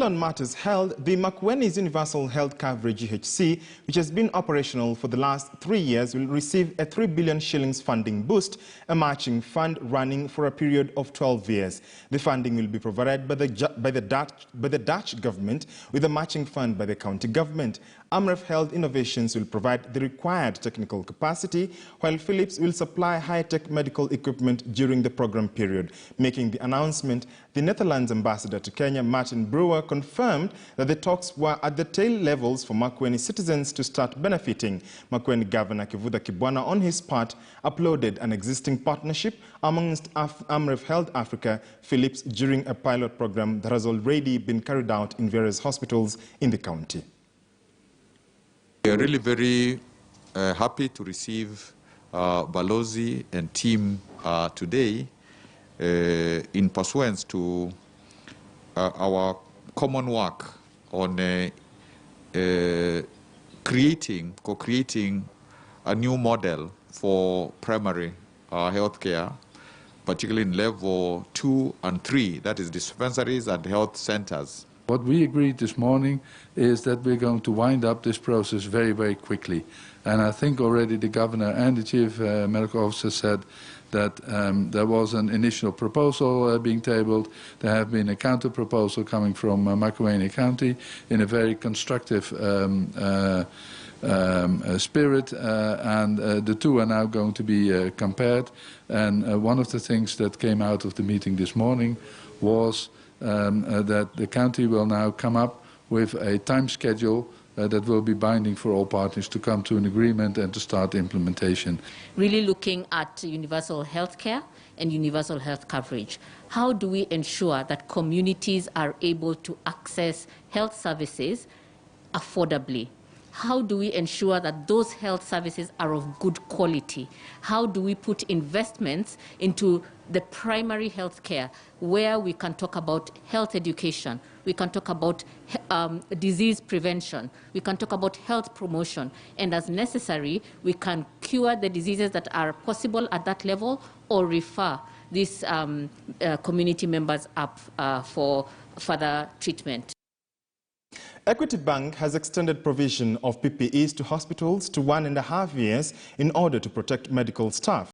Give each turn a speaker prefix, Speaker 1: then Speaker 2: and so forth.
Speaker 1: Still on matters health, the Makueni Universal Health Coverage UHC, which has been operational for the last 3 years, will receive a 3 billion shillings funding boost, a matching fund running for a period of 12 years. The funding will be provided by the Dutch government with a matching fund by the county government. Amref Health Innovations will provide the required technical capacity, while Philips will supply high-tech medical equipment during the program period. Making the announcement, the Netherlands ambassador to Kenya, Martin Brewer, confirmed that the talks were at the tail levels for Makueni citizens to start benefiting. Makueni Governor Kivutha Kibwana, on his part, applauded an existing partnership amongst Amref Health Africa, Philips, during a pilot program that has already been carried out in various hospitals in the county.
Speaker 2: We are really very happy to receive Balozi and team today in pursuance to our common work on co-creating a new model for primary healthcare, particularly in level 2 and 3, that is dispensaries and health centers.
Speaker 3: What we agreed this morning is that we're going to wind up this process very, very quickly. And I think already the governor and the chief medical officer said that there was an initial proposal being tabled. There have been a counter proposal coming from Makueni County in a very constructive spirit, and the two are now going to be compared. And one of the things that came out of the meeting this morning was that the county will now come up with a time schedule that will be binding for all parties to come to an agreement and to start implementation.
Speaker 4: Really looking at universal health care and universal health coverage. How do we ensure that communities are able to access health services affordably? How do we ensure that those health services are of good quality? How do we put investments into the primary health care, where we can talk about health education, we can talk about disease prevention, we can talk about health promotion, and as necessary, we can cure the diseases that are possible at that level or refer these community members up for further treatment.
Speaker 1: Equity Bank has extended provision of PPEs to hospitals to 1.5 years in order to protect medical staff.